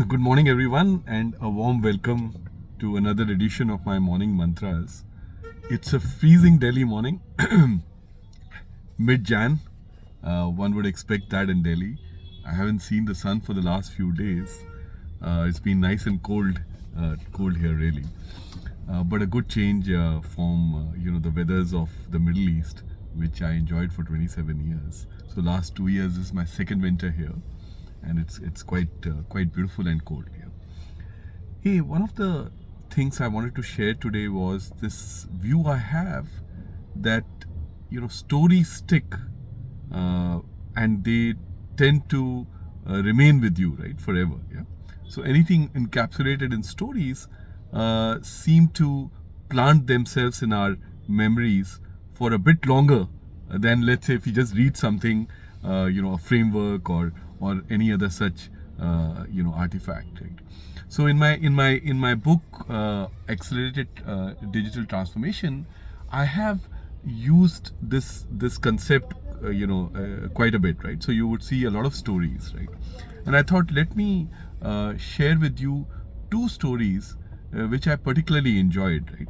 Good morning, everyone, and a warm welcome to another edition of my morning mantras. It's a freezing Delhi morning, mid Jan. One would expect that in Delhi. I haven't seen the sun for the last few days. It's been nice and cold here, really. But a good change from the weathers of the Middle East, which I enjoyed for 27 years. So last 2 years is my second winter here, and it's quite beautiful and cold here. Hey, one of the things I wanted to share today was this view I have that stories stick, and they tend to remain with you, right, forever. Yeah. So anything encapsulated in stories seem to plant themselves in our memories for a bit longer than, let's say, if you just read something, a framework or any other such artifact, right? So in my book, Accelerated Digital Transformation, I have used this concept quite a bit, right? So you would see a lot of stories, right? And I thought, let me share with you two stories which I particularly enjoyed, right?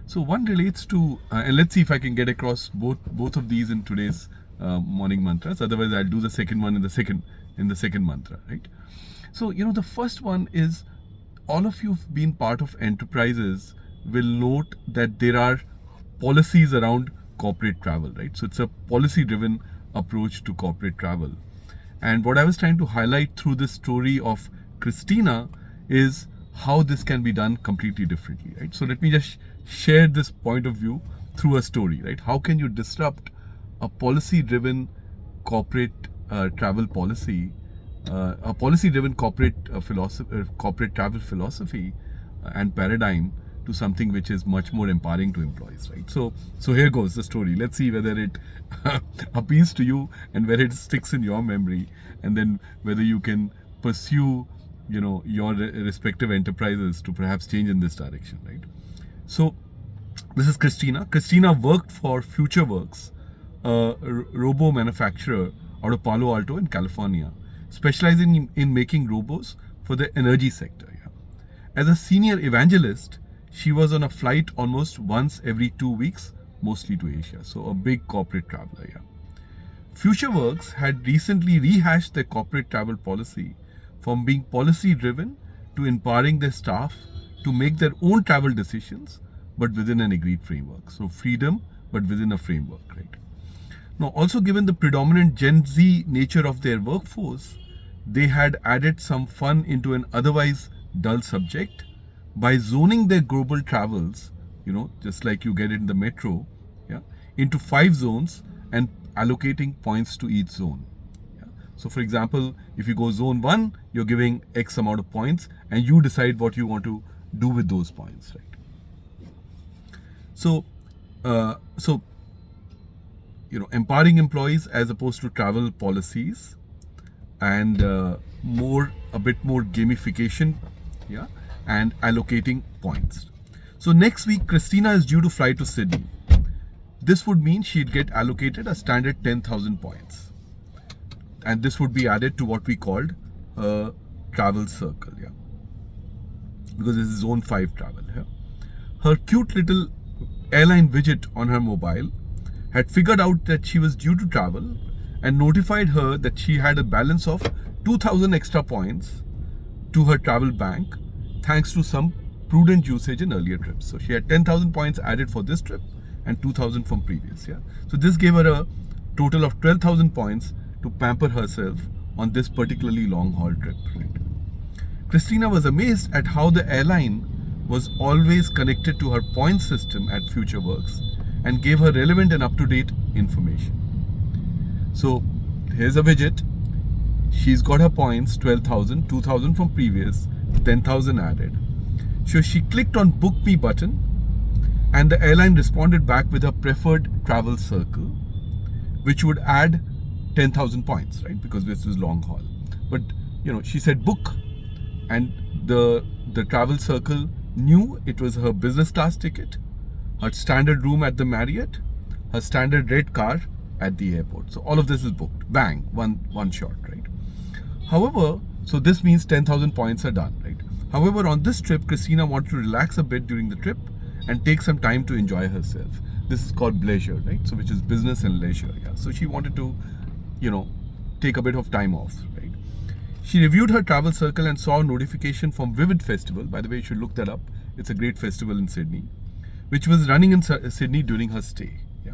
So one relates to, and let's see if I can get across both of these in today's morning mantras. Otherwise, I'll do the second one in the second mantra, right? So the first one is, all of you've been part of enterprises will note that there are policies around corporate travel, right? So it's a policy-driven approach to corporate travel. And what I was trying to highlight through this story of Christina is how this can be done completely differently, right? So let me just share this point of view through a story, right? How can you disrupt a policy-driven corporate travel policy, a policy-driven corporate corporate travel philosophy and paradigm to something which is much more empowering to employees, right? So here goes the story. Let's see whether it appeals to you and whether it sticks in your memory, and then whether you can pursue your respective enterprises to perhaps change in this direction, right? So this is Christina. Christina worked for FutureWorks, a robo manufacturer out of Palo Alto in California, specializing in making robos for the energy sector. Yeah. As a senior evangelist, she was on a flight almost once every 2 weeks, mostly to Asia. So a big corporate traveler. Yeah. FutureWorks had recently rehashed their corporate travel policy from being policy driven to empowering their staff to make their own travel decisions, but within an agreed framework. So freedom, but within a framework, right? Now, also given the predominant Gen Z nature of their workforce, they had added some fun into an otherwise dull subject by zoning their global travels, just like you get in the metro, yeah, into 5 zones and allocating points to each zone. Yeah. So, for example, if you go zone 1, you're giving X amount of points, and you decide what you want to do with those points, right? So, empowering employees as opposed to travel policies, and a bit more gamification, yeah, and allocating points. So next week, Christina is due to fly to Sydney. This would mean she'd get allocated a standard 10,000 points, and this would be added to what we called a travel circle, yeah, because this is zone 5 travel. Yeah. Her cute little airline widget on her mobile had figured out that she was due to travel and notified her that she had a balance of 2,000 extra points to her travel bank, thanks to some prudent usage in earlier trips. So she had 10,000 points added for this trip and 2,000 from previous. Yeah. So this gave her a total of 12,000 points to pamper herself on this particularly long haul trip. Right? Christina was amazed at how the airline was always connected to her point system at FutureWorks and gave her relevant and up-to-date information. So here's a widget. She's got her points, 12,000, 2,000 from previous, 10,000 added. So she clicked on Book Me button, and the airline responded back with her preferred travel circle, which would add 10,000 points, right? Because this is long haul. But she said book, and the travel circle knew it was her business class ticket, her standard room at the Marriott, her standard red car at the airport. So all of this is booked. Bang, one shot, right? However, So this means 10,000 points are done, right? However, on this trip, Christina wanted to relax a bit during the trip and take some time to enjoy herself. This is called leisure, right? So which is business and leisure. Yeah. So she wanted to, you know, take a bit of time off, right? She reviewed her travel circle and saw a notification from Vivid Festival. By the way, you should look that up. It's a great festival in Sydney, which was running in Sydney during her stay. Yeah.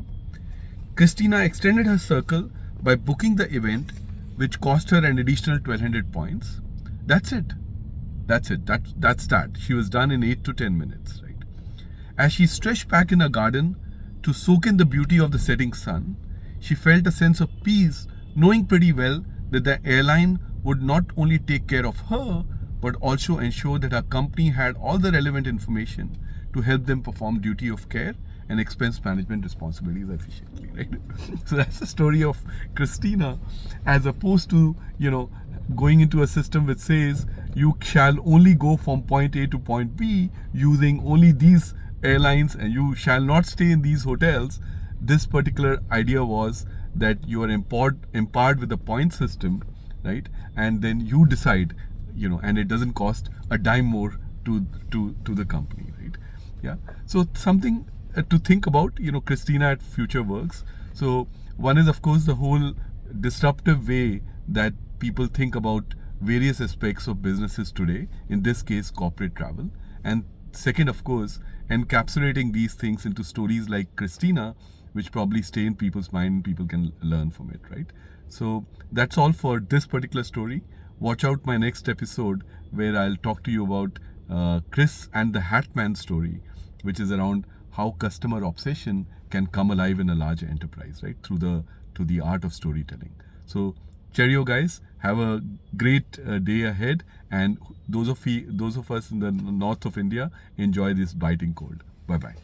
Christina extended her circle by booking the event, which cost her an additional 1200 points. That's it. That's it. That's that. She was done in 8 to 10 minutes, right? As she stretched back in her garden to soak in the beauty of the setting sun, she felt a sense of peace, knowing pretty well that the airline would not only take care of her, but also ensure that her company had all the relevant information to help them perform duty of care and expense management responsibilities efficiently, right? So that's the story of Christina, as opposed to, going into a system which says you shall only go from point A to point B using only these airlines and you shall not stay in these hotels. This particular idea was that you are empowered with the point system, right? And then you decide, and it doesn't cost a dime more to the company, right? Yeah. So something to think about, Christina at Future Works. So one is, of course, the whole disruptive way that people think about various aspects of businesses today, in this case corporate travel, and second, of course, encapsulating these things into stories like Christina, which probably stay in people's mind and people can learn from it, right? So that's all for this particular story. Watch out my next episode where I'll talk to you about Chris and the Hatman story, which is around how customer obsession can come alive in a large enterprise, right? Through the art of storytelling. So cheerio, guys. Have a great day ahead, and those of us in the north of India, enjoy this biting cold. Bye bye.